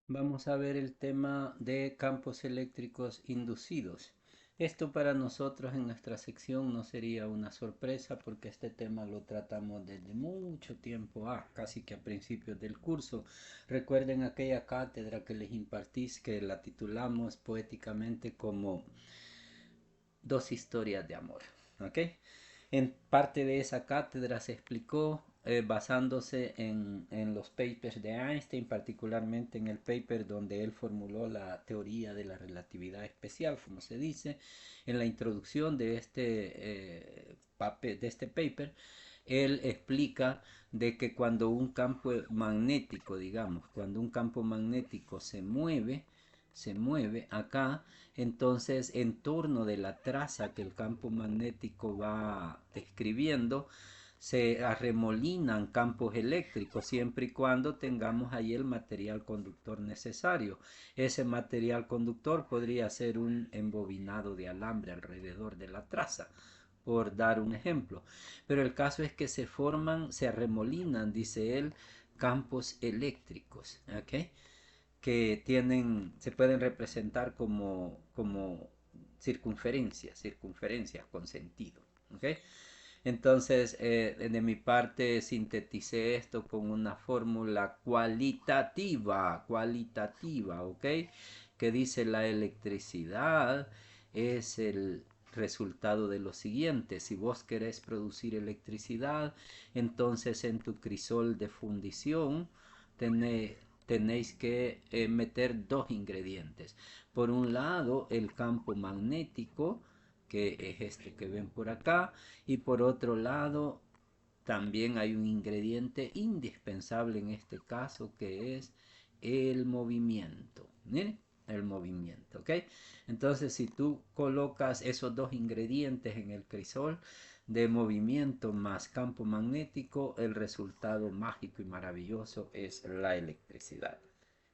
Vamos a ver el tema de campos eléctricos inducidos. Esto para nosotros en nuestra sección no sería una sorpresa porque este tema lo tratamos desde mucho tiempo, casi que a principios del curso. Recuerden aquella cátedra que les impartís que la titulamos poéticamente como Dos historias de amor. ¿Ok? En parte de esa cátedra se explicó basándose en los papers de Einstein, particularmente en el paper donde él formuló la teoría de la relatividad especial, como se dice, en la introducción de este paper, él explica de que cuando un campo magnético, digamos, cuando un campo magnético se mueve acá, entonces en torno de la traza que el campo magnético va describiendo, se arremolinan campos eléctricos siempre y cuando tengamos ahí el material conductor necesario. Ese material conductor podría ser un embobinado de alambre alrededor de la traza, por dar un ejemplo. Pero el caso es que se forman, se arremolinan, dice él, campos eléctricos, ¿ok? Que se pueden representar como circunferencias con sentido. ¿Ok? Entonces, de mi parte, sinteticé esto con una fórmula cualitativa, ¿ok? Que dice la electricidad es el resultado de lo siguiente: si vos querés producir electricidad, entonces en tu crisol de fundición tenés, tenéis que meter dos ingredientes. Por un lado, el campo magnético, que es este que ven por acá, y por otro lado, también hay un ingrediente indispensable en este caso que es el movimiento. ¿Miren? El movimiento, ¿ok? Entonces, si tú colocas esos dos ingredientes en el crisol de movimiento más campo magnético, el resultado mágico y maravilloso es la electricidad.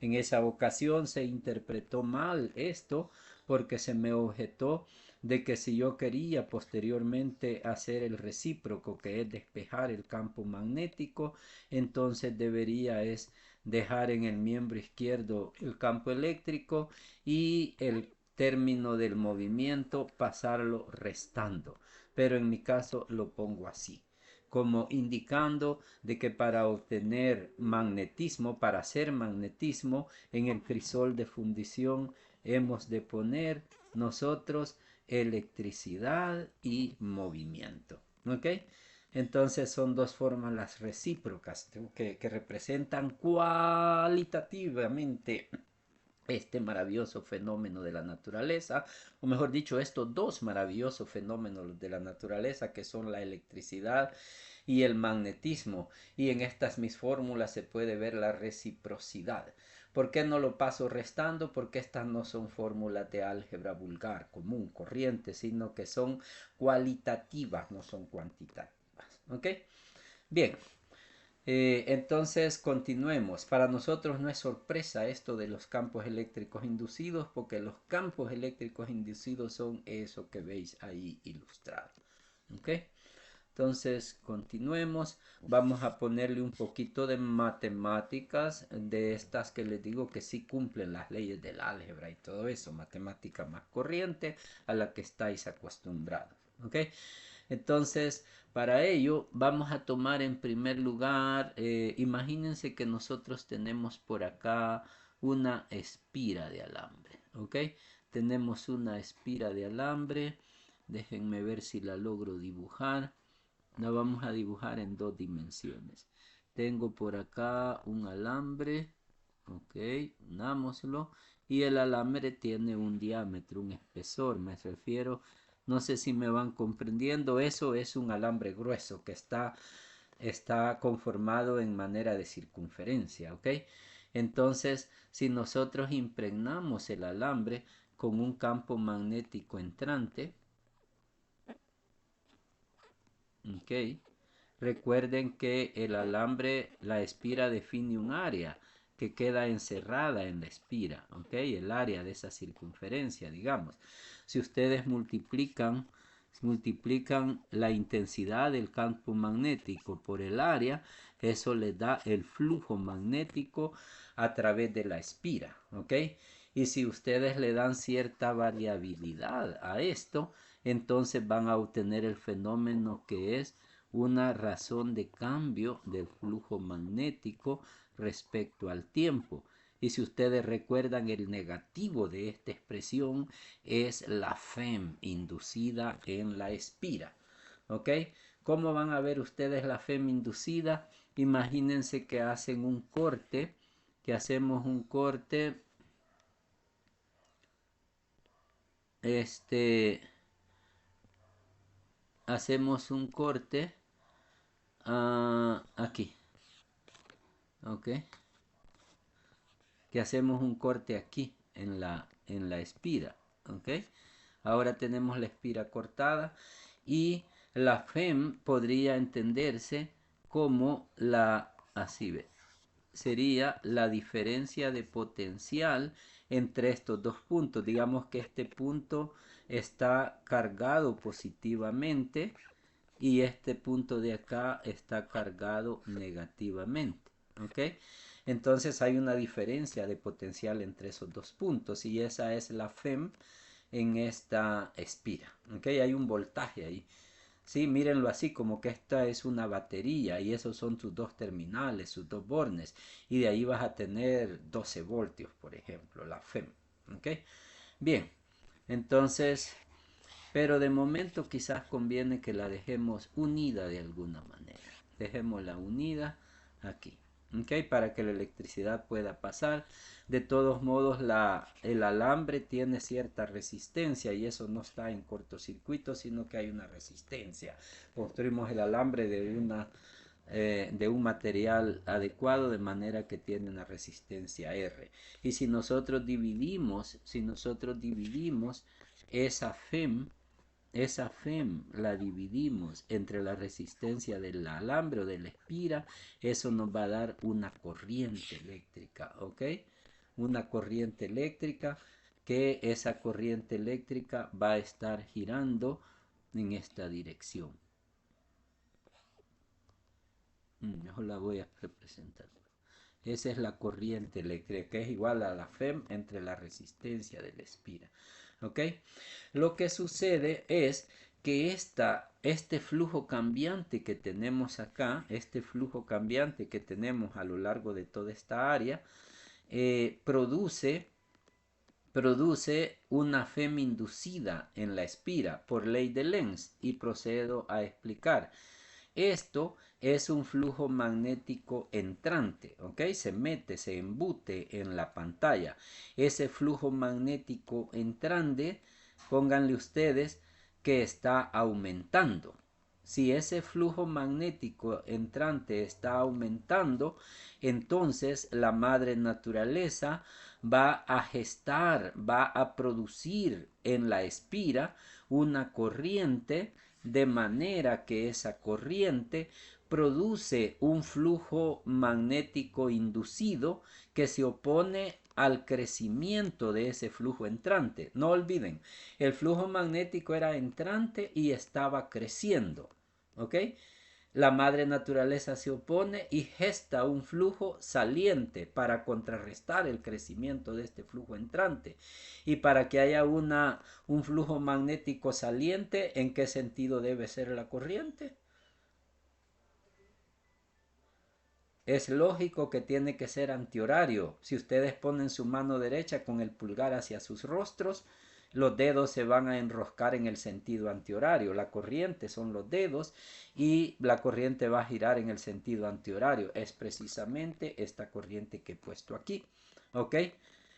En esa ocasión se interpretó mal esto porque se me objetó de que si yo quería posteriormente hacer el recíproco, que es despejar el campo magnético, entonces debería es dejar en el miembro izquierdo el campo eléctrico y el término del movimiento pasarlo restando. Pero en mi caso lo pongo así, como indicando de que para obtener magnetismo, para hacer magnetismo en el crisol de fundición, hemos de poner nosotros electricidad y movimiento. ¿Ok? Entonces son dos fórmulas recíprocas que representan cualitativamente este maravilloso fenómeno de la naturaleza, o mejor dicho, estos dos maravillosos fenómenos de la naturaleza que son la electricidad y el magnetismo. Y en estas mis fórmulas se puede ver la reciprocidad. ¿Por qué no lo paso restando? Porque estas no son fórmulas de álgebra vulgar, común, corriente, sino que son cualitativas, no son cuantitativas. ¿Ok? Bien, entonces continuemos. Para nosotros no es sorpresa esto de los campos eléctricos inducidos, porque los campos eléctricos inducidos son eso que veis ahí ilustrado. ¿Ok? Entonces continuemos. Vamos a ponerle un poquito de matemáticas, de estas que les digo que sí cumplen las leyes del álgebra y todo eso, matemática más corriente a la que estáis acostumbrados. ¿Ok? Entonces, para ello vamos a tomar en primer lugar, imagínense que nosotros tenemos por acá una espira de alambre, ¿ok? Tenemos una espira de alambre, déjenme ver si la logro dibujar. La vamos a dibujar en dos dimensiones. Tengo por acá un alambre, ok, unámoslo, y el alambre tiene un diámetro, un espesor, me refiero, no sé si me van comprendiendo, eso es un alambre grueso que está conformado en manera de circunferencia, ok. Entonces, si nosotros impregnamos el alambre con un campo magnético entrante, ok, recuerden que el alambre, la espira define un área que queda encerrada en la espira, ¿ok? El área de esa circunferencia, digamos. Si ustedes multiplican multiplican la intensidad del campo magnético por el área, eso les da el flujo magnético a través de la espira, ¿ok? Y si ustedes le dan cierta variabilidad a esto, entonces van a obtener el fenómeno que es una razón de cambio del flujo magnético respecto al tiempo. Y si ustedes recuerdan, el negativo de esta expresión es la FEM inducida en la espira. ¿Ok? ¿Cómo van a ver ustedes la FEM inducida? Imagínense que hacen un corte, que hacemos un corte, hacemos un corte aquí, ¿ok? Que hacemos un corte aquí en la espira, ¿ok? Ahora tenemos la espira cortada y la FEM podría entenderse como así ve, sería la diferencia de potencial entre estos dos puntos. Digamos que este punto está cargado positivamente y este punto de acá está cargado negativamente, ¿ok? Entonces hay una diferencia de potencial entre esos dos puntos y esa es la FEM en esta espira, ¿ok? Hay un voltaje ahí. Sí, mírenlo así, como que esta es una batería y esos son sus dos terminales, sus dos bornes. Y de ahí vas a tener 12 voltios, por ejemplo, la FEM. ¿Ok? Bien, entonces, pero de momento quizás conviene que la dejemos unida de alguna manera. Dejémosla unida aquí. ¿Ok? Para que la electricidad pueda pasar. De todos modos, el alambre tiene cierta resistencia y eso no está en cortocircuito, sino que hay una resistencia. Construimos el alambre de un material adecuado de manera que tiene una resistencia R. Y si nosotros dividimos esa FEM la dividimos entre la resistencia del alambre o de la espira, eso nos va a dar una corriente eléctrica, ¿ok? Una corriente eléctrica, que esa corriente eléctrica va a estar girando en esta dirección. Yo la voy a representar. Esa es la corriente eléctrica, que es igual a la FEM entre la resistencia de la espira. ¿Ok? Lo que sucede es que este flujo cambiante que tenemos acá, este flujo cambiante que tenemos a lo largo de toda esta área, produce una FEM inducida en la espira por ley de Lenz y procedo a explicar. Esto es un flujo magnético entrante, ¿ok? Se embute en la pantalla. Ese flujo magnético entrante, pónganle ustedes que está aumentando. Si ese flujo magnético entrante está aumentando, entonces la madre naturaleza va a gestar, va a producir en la espira una corriente, de manera que esa corriente produce un flujo magnético inducido que se opone al crecimiento de ese flujo entrante. No olviden, el flujo magnético era entrante y estaba creciendo, ¿ok? La madre naturaleza se opone y gesta un flujo saliente para contrarrestar el crecimiento de este flujo entrante. Y para que haya un flujo magnético saliente, ¿en qué sentido debe ser la corriente? Es lógico que tiene que ser antihorario. Si ustedes ponen su mano derecha con el pulgar hacia sus rostros, los dedos se van a enroscar en el sentido antihorario. La corriente son los dedos y la corriente va a girar en el sentido antihorario. Es precisamente esta corriente que he puesto aquí. ¿Ok?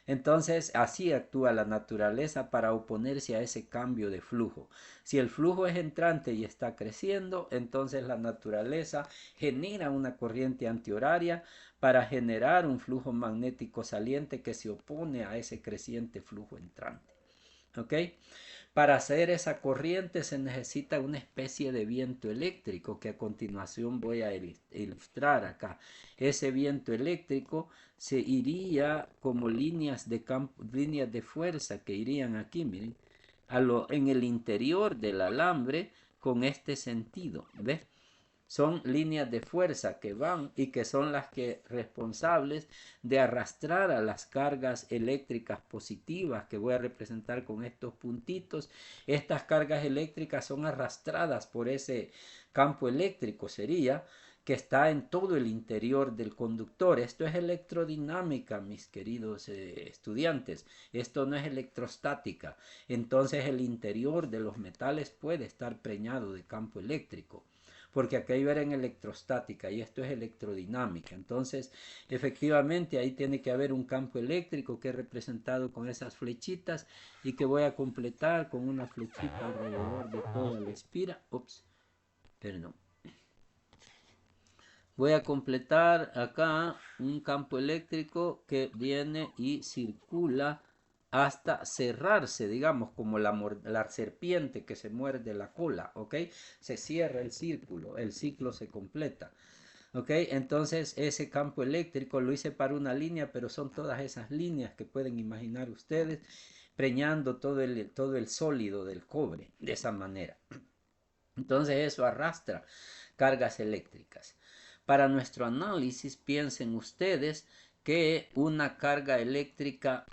Entonces, así actúa la naturaleza para oponerse a ese cambio de flujo. Si el flujo es entrante y está creciendo, entonces la naturaleza genera una corriente antihoraria para generar un flujo magnético saliente que se opone a ese creciente flujo entrante. ¿Ok? Para hacer esa corriente se necesita una especie de viento eléctrico que a continuación voy a ilustrar acá. Ese viento eléctrico se iría como líneas de fuerza que irían aquí, miren, en el interior del alambre con este sentido, ¿ves? Son líneas de fuerza que van y que son las que responsables de arrastrar a las cargas eléctricas positivas que voy a representar con estos puntitos. Estas cargas eléctricas son arrastradas por ese campo eléctrico, sería que está en todo el interior del conductor. Esto es electrodinámica, mis queridos estudiantes. Esto no es electrostática. Entonces el interior de los metales puede estar preñado de campo eléctrico, porque aquello era en electrostática y esto es electrodinámica. Entonces, efectivamente, ahí tiene que haber un campo eléctrico que es representado con esas flechitas y que voy a completar con una flechita alrededor de toda la espira. Ups, perdón. Voy a completar acá un campo eléctrico que viene y circula hasta cerrarse, digamos, como la serpiente que se muerde la cola, ¿ok? Se cierra el ciclo se completa, ¿ok? Entonces ese campo eléctrico lo hice para una línea, pero son todas esas líneas que pueden imaginar ustedes, preñando todo el sólido del cobre, de esa manera. Entonces eso arrastra cargas eléctricas. Para nuestro análisis, piensen ustedes que una carga eléctrica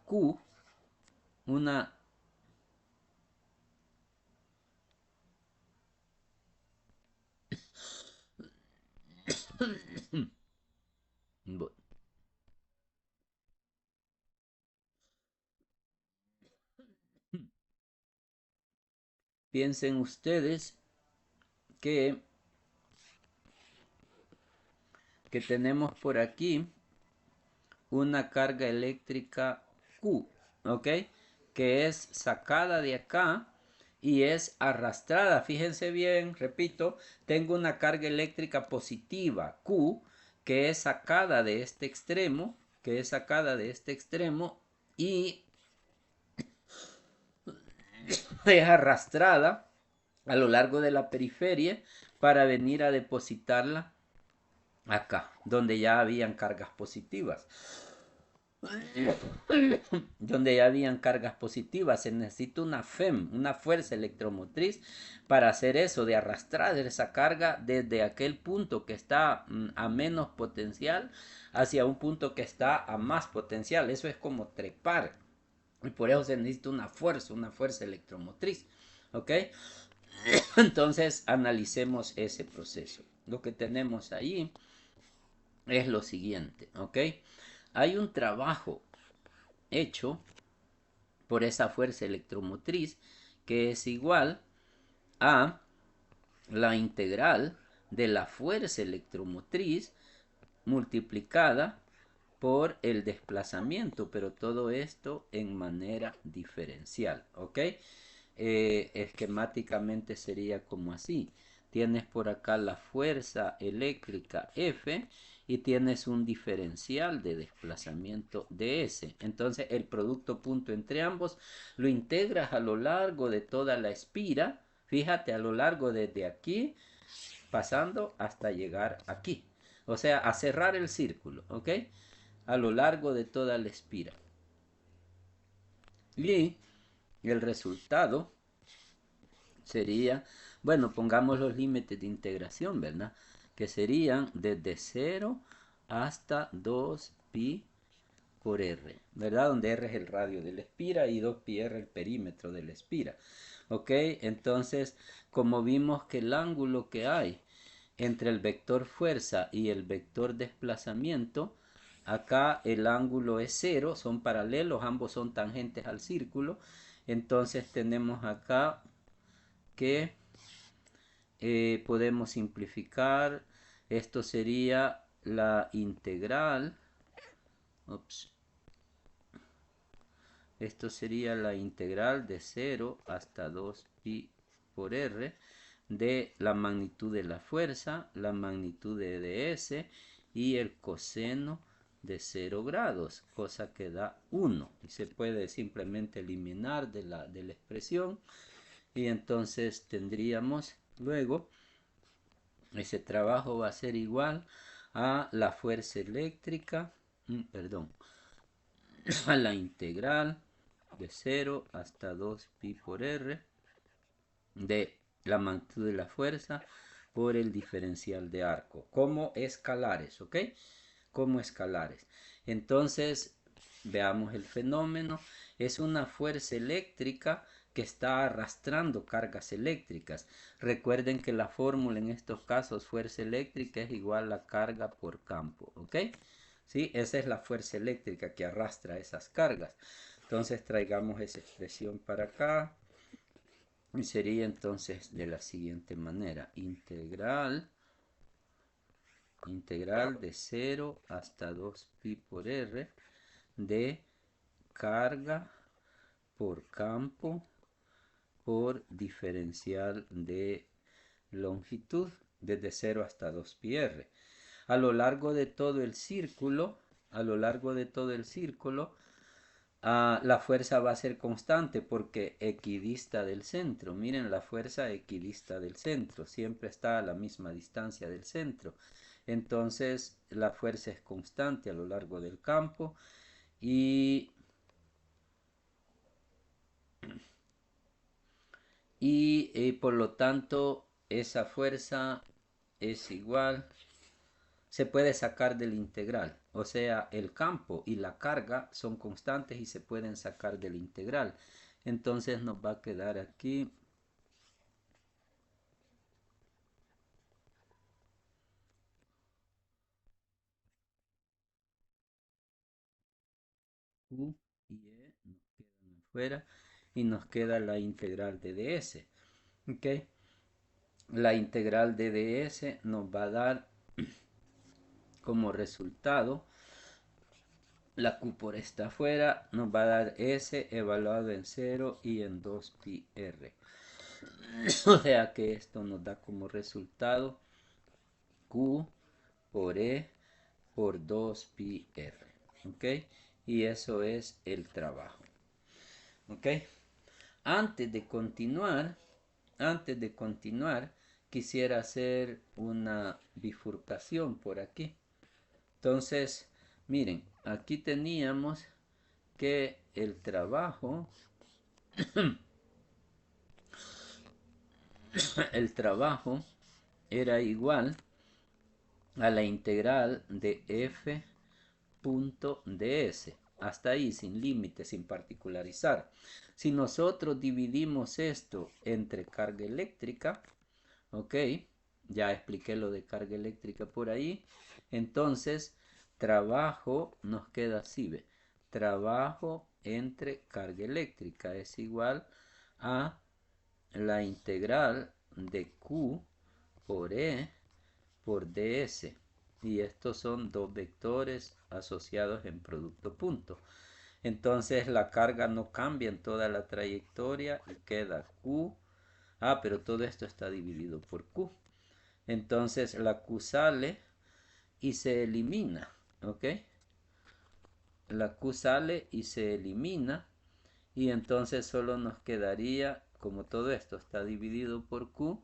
Q, una piensen ustedes que tenemos por aquí una carga eléctrica Q, ¿ok? Que es sacada de acá y es arrastrada. Fíjense bien, repito, tengo una carga eléctrica positiva Q que es sacada de este extremo, y es arrastrada a lo largo de la periferia para venir a depositarla acá, donde ya habían cargas positivas. Donde ya habían cargas positivas, se necesita una FEM, una fuerza electromotriz, para hacer eso, de arrastrar esa carga desde aquel punto que está a menos potencial hacia un punto que está a más potencial. Eso es como trepar, y por eso se necesita una fuerza electromotriz, ¿ok? Entonces analicemos ese proceso. Lo que tenemos ahí es lo siguiente, ¿ok? Hay un trabajo hecho por esa fuerza electromotriz que es igual a la integral de la fuerza electromotriz multiplicada por el desplazamiento, pero todo esto en manera diferencial, ¿ok? Esquemáticamente sería como así. Tienes por acá la fuerza eléctrica F y tienes un diferencial de desplazamiento de S. Entonces el producto punto entre ambos lo integras a lo largo de toda la espira. Fíjate, a lo largo desde aquí, pasando hasta llegar aquí. O sea, a cerrar el círculo, ¿ok? A lo largo de toda la espira. Y el resultado sería, bueno, pongamos los límites de integración, ¿verdad? Que serían desde 0 hasta 2pi por r, ¿verdad? Donde r es el radio de la espira y 2πr el perímetro de la espira. ¿Ok? Entonces, como vimos que el ángulo que hay entre el vector fuerza y el vector desplazamiento, acá el ángulo es 0, son paralelos, ambos son tangentes al círculo. Entonces tenemos acá que podemos simplificar. Esto sería la integral. Ups. Esto sería la integral de 0 hasta 2pi por r de la magnitud de la fuerza, la magnitud de ds y el coseno de 0 grados, cosa que da 1. Y se puede simplemente eliminar de la expresión. Y entonces tendríamos luego, ese trabajo va a ser igual a la fuerza eléctrica, perdón, a la integral de 0 hasta 2pi por r de la magnitud de la fuerza por el diferencial de arco, como escalares, ¿ok? Como escalares. Entonces, veamos el fenómeno. Es una fuerza eléctrica que está arrastrando cargas eléctricas. Recuerden que la fórmula en estos casos, fuerza eléctrica es igual a carga por campo, ¿ok? ¿Sí? Esa es la fuerza eléctrica que arrastra esas cargas. Entonces traigamos esa expresión para acá. Y sería entonces de la siguiente manera. Integral de 0 hasta 2pi por r de carga por campo por diferencial de longitud desde 0 hasta 2pi r. A lo largo de todo el círculo, la fuerza va a ser constante porque equidista del centro. Miren, la fuerza equidista del centro. Siempre está a la misma distancia del centro. Entonces, la fuerza es constante a lo largo del campo. Y por lo tanto, esa fuerza es igual, se puede sacar del integral. O sea, el campo y la carga son constantes y se pueden sacar del integral. Entonces nos va a quedar aquí Q y E nos quedan afuera y nos queda la integral de ds. ¿Ok? La integral de ds nos va a dar como resultado la Q por esta afuera, nos va a dar S evaluado en 0 y en 2pi r. O sea que esto nos da como resultado Q por E por 2pi r. ¿Ok? Y eso es el trabajo. ¿Ok? Antes de continuar, quisiera hacer una bifurcación por aquí. Entonces, miren, aquí teníamos que el trabajo era igual a la integral de f punto ds. Hasta ahí, sin límite, sin particularizar. Si nosotros dividimos esto entre carga eléctrica, ok, ya expliqué lo de carga eléctrica por ahí. Entonces, trabajo nos queda así, ¿ve? Trabajo entre carga eléctrica es igual a la integral de Q por E por ds. Y estos son dos vectores asociados en producto punto. Entonces la carga no cambia en toda la trayectoria y queda Q. Pero todo esto está dividido por Q. Entonces la Q sale y se elimina. ¿Ok? La Q sale y se elimina. Y entonces solo nos quedaría, como todo esto está dividido por Q,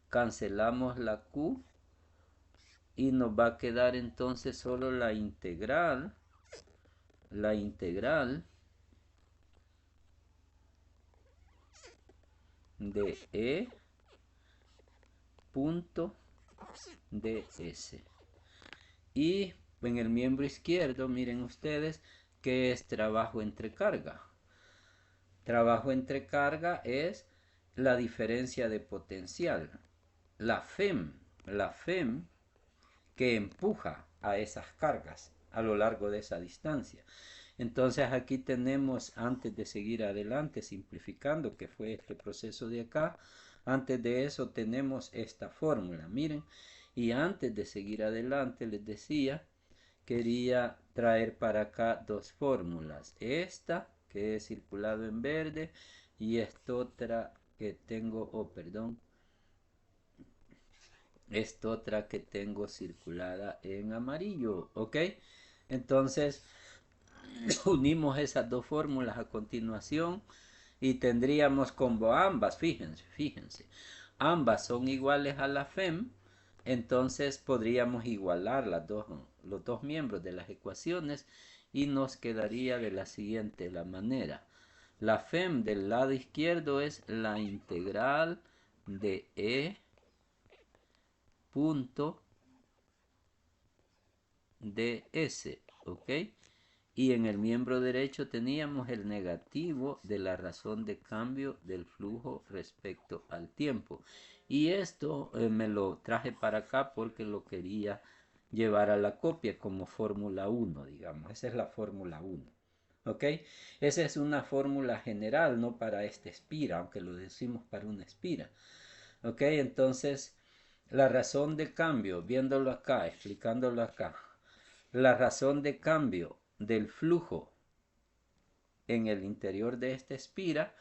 cancelamos la Q y nos va a quedar entonces solo la integral de E punto ds. Y en el miembro izquierdo, miren ustedes, ¿qué es trabajo entre carga? Trabajo entre carga es la diferencia de potencial. La FEM que empuja a esas cargas a lo largo de esa distancia. Entonces aquí tenemos, antes de seguir adelante, simplificando, que fue este proceso de acá, antes de eso tenemos esta fórmula, miren, y antes de seguir adelante les decía, quería traer para acá dos fórmulas, esta que es circulado en verde y esta otra que tengo, esta otra que tengo circulada en amarillo, ¿ok? Entonces, unimos esas dos fórmulas a continuación y tendríamos como ambas, fíjense, ambas son iguales a la FEM, entonces podríamos igualar los dos miembros de las ecuaciones y nos quedaría de la siguiente manera. La FEM del lado izquierdo es la integral de E punto ds, ¿ok? Y en el miembro derecho teníamos el negativo de la razón de cambio del flujo respecto al tiempo. Y esto me lo traje para acá porque lo quería llevar a la copia como fórmula 1, digamos. Esa es la fórmula 1. ¿Ok? Esa es una fórmula general, no para esta espira, aunque lo decimos para una espira. ¿Ok? Entonces, la razón de cambio, viéndolo acá, explicándolo acá, la razón de cambio del flujo en el interior de esta espira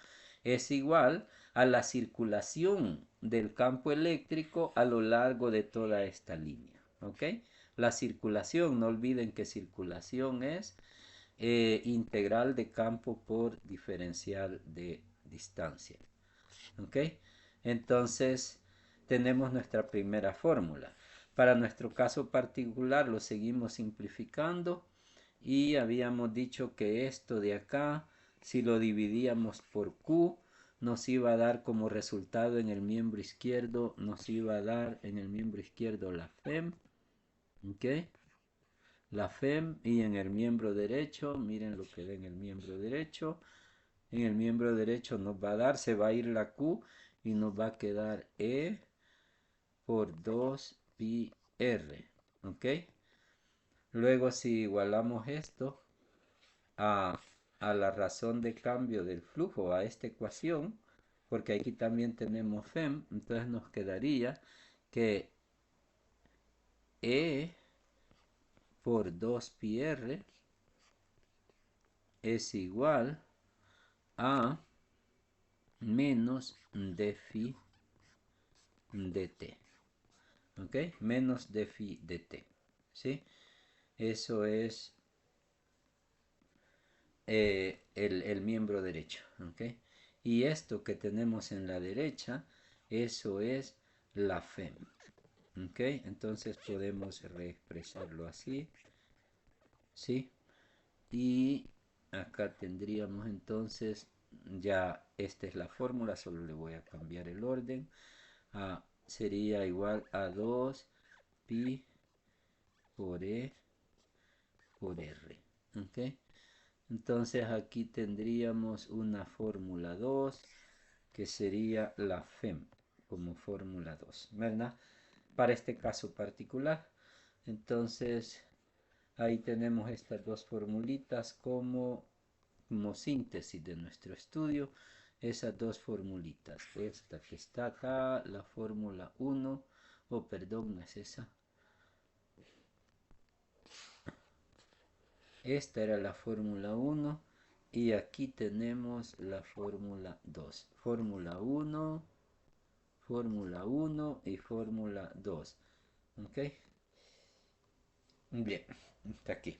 es igual a la circulación del campo eléctrico a lo largo de toda esta línea. ¿Ok? La circulación, no olviden que circulación es integral de campo por diferencial de distancia. ¿Ok? Entonces tenemos nuestra primera fórmula. Para nuestro caso particular lo seguimos simplificando y habíamos dicho que esto de acá, si lo dividíamos por Q, nos iba a dar como resultado en el miembro izquierdo, nos iba a dar en el miembro izquierdo la FEM, ¿ok? La FEM, y en el miembro derecho, miren lo que da en el miembro derecho, en el miembro derecho nos va a dar, se va a ir la Q y nos va a quedar E por 2 pi R, ¿ok? Luego si igualamos esto a, la razón de cambio del flujo, a esta ecuación, porque aquí también tenemos FEM, entonces nos quedaría que E por 2 pi R es igual a menos d phi dt. ¿Ok? Menos d phi dt. ¿Sí? Eso es el miembro derecho. ¿Ok? Y esto que tenemos en la derecha, eso es la FEM. ¿Ok? Entonces podemos reexpresarlo así. ¿Sí? Y acá tendríamos entonces, ya esta es la fórmula, solo le voy a cambiar el orden. Sería igual a 2 pi por E por R. ¿Ok? Entonces aquí tendríamos una fórmula 2 que sería la FEM como fórmula 2, ¿verdad? Para este caso particular. Entonces ahí tenemos estas dos formulitas como síntesis de nuestro estudio. Esas dos formulitas. Esta que está acá, la fórmula 1. Oh, perdón, no es esa. Esta era la fórmula 1 y aquí tenemos la fórmula 2. Fórmula 1 y fórmula 2. ¿Ok? Bien, está aquí.